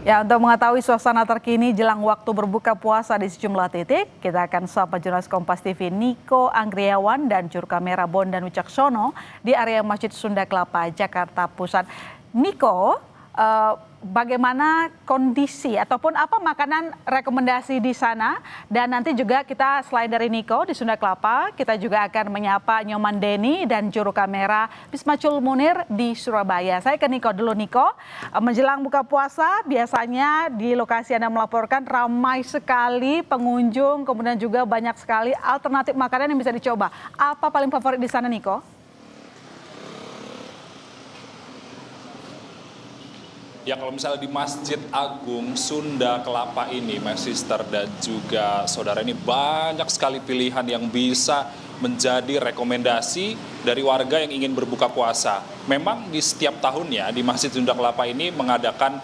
Ya, untuk mengetahui suasana terkini jelang waktu berbuka puasa di sejumlah titik, kita akan sapa jurnalis Kompas TV Niko Anggriawan dan juru kamera Bondan Wicaksono di area Masjid Sunda Kelapa, Jakarta Pusat. Niko, bagaimana kondisi ataupun apa makanan rekomendasi di sana? Dan nanti juga kita selain dari Niko di Sunda Kelapa, kita juga akan menyapa Nyoman Denny dan juru kamera Bismacul Munir di Surabaya. Saya ke Niko dulu. Niko, menjelang buka puasa biasanya di lokasi Anda melaporkan ramai sekali pengunjung, kemudian juga banyak sekali alternatif makanan yang bisa dicoba. Apa paling favorit di sana, Niko? Ya, kalau misalnya di Masjid Agung Sunda Kelapa ini, my sister dan juga saudara, ini banyak sekali pilihan yang bisa menjadi rekomendasi dari warga yang ingin berbuka puasa. Memang di setiap tahunnya di Masjid Sunda Kelapa ini mengadakan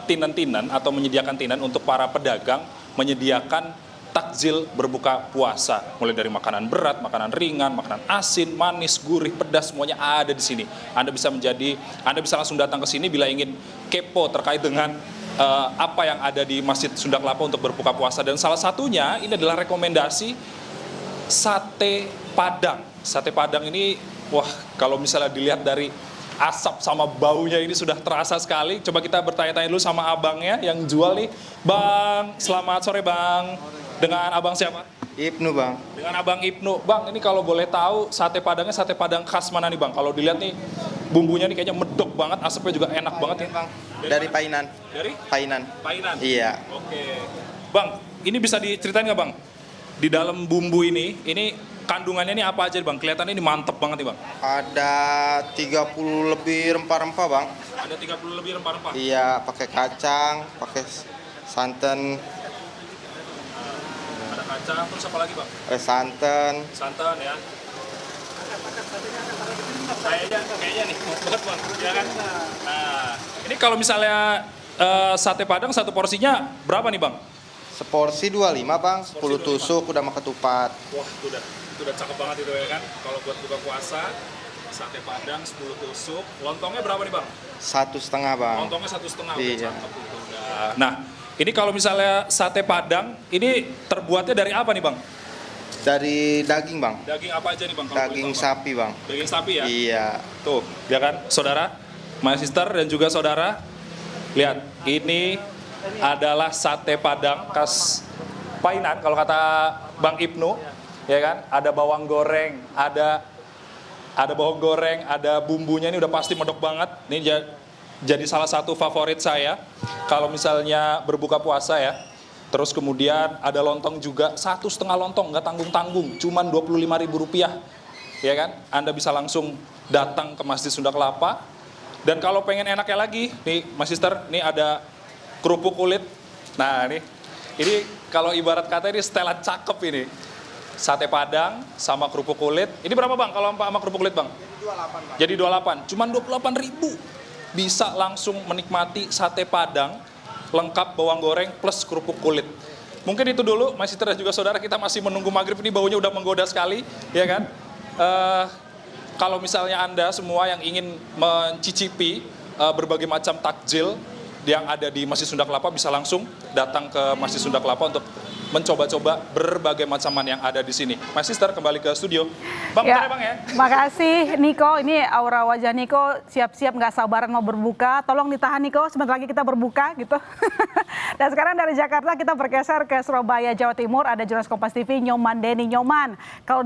tinan-tinan atau menyediakan tinan untuk para pedagang, menyediakan takjil berbuka puasa, mulai dari makanan berat, makanan ringan, makanan asin, manis, gurih, pedas, semuanya ada di sini. Anda bisa langsung datang ke sini bila ingin kepo terkait dengan apa yang ada di Masjid Sunda Kelapa untuk berbuka puasa. Dan salah satunya ini adalah rekomendasi sate Padang. Sate Padang ini, wah, kalau misalnya dilihat dari asap sama baunya ini sudah terasa sekali. Coba kita bertanya-tanya dulu sama abangnya yang jual nih. Bang, selamat sore Bang. Dengan abang siapa? Ibnu, Bang. Dengan abang Ibnu. Bang, ini kalau boleh tahu sate Padangnya sate Padang khas mana nih Bang? Kalau dilihat nih bumbunya nih kayaknya medok banget, asapnya juga enak banget ya. Bang. Dari Painan. Dari? Painan. Painan? Iya. Oke. Bang, ini bisa diceritain nggak Bang? Di dalam bumbu ini kandungannya ini apa aja Bang? Kelihatannya ini mantep banget nih Bang. Ada 30 lebih rempah-rempah, Bang. Ada 30 lebih rempah-rempah? Iya, pakai kacang, pakai santan. Ada kacang, terus apa lagi Bang? Ada santan. Santan ya. Kayaknya nih, banget Bang, ya kan? Nah, ini kalau misalnya sate Padang satu porsinya berapa nih Bang? Seporsi 25, Bang. 10 tusuk udah sama ketupat. Wah, itu udah cakep banget itu ya kan? Kalau buat buka puasa, sate Padang 10 tusuk. Lontongnya berapa nih Bang? 1,5, Bang. Lontongnya 1,5, udah Iya. cakep itu udah. Nah, ini kalau misalnya sate Padang, ini terbuatnya dari apa nih Bang? Dari daging, Bang. Daging apa aja nih Bang? Kalau Daging boleh tahu, Bang? sapi, Bang. Daging sapi ya? Iya. Tuh, ya kan, saudara, my sister dan juga saudara, lihat, ini adalah sate Padang khas Painan, kalau kata Bang Ibnu, ya kan, ada bawang goreng, ada bawang goreng, ada bumbunya ini udah pasti medok banget. Ini jadi salah satu favorit saya kalau misalnya berbuka puasa ya. Terus kemudian ada lontong juga, 1,5 lontong, nggak tanggung-tanggung, cuman Rp25.000, ya kan? Anda bisa langsung datang ke Masjid Sunda Kelapa. Dan kalau pengen enaknya lagi, nih Mas Sister, nih ada kerupuk kulit. Nah ini kalau ibarat kata ini setelan cakep ini. Sate Padang sama kerupuk kulit. Ini berapa Bang kalau sama kerupuk kulit Bang? Jadi 28, Bang. Jadi 28, cuman Rp28.000. Bisa langsung menikmati sate Padang, lengkap bawang goreng plus kerupuk kulit. Mungkin itu dulu, Mas Sister dan juga saudara, kita masih menunggu maghrib, ini baunya udah menggoda sekali, ya kan? Kalau misalnya Anda semua yang ingin mencicipi berbagai macam takjil yang ada di Masjid Sunda Kelapa, bisa langsung datang ke Masjid Sunda Kelapa untuk mencoba-coba berbagai macaman yang ada di sini. Mas Sister, kembali ke studio. Bang, Ya, Bang ya. makasih Niko. Ini aura wajah Niko siap-siap nggak sabaran mau berbuka. Tolong ditahan Niko, sebentar lagi kita berbuka gitu. Dan sekarang dari Jakarta kita bergeser ke Surabaya, Jawa Timur. Ada jurnalis Kompas TV Nyoman Denny. Nyoman, kalau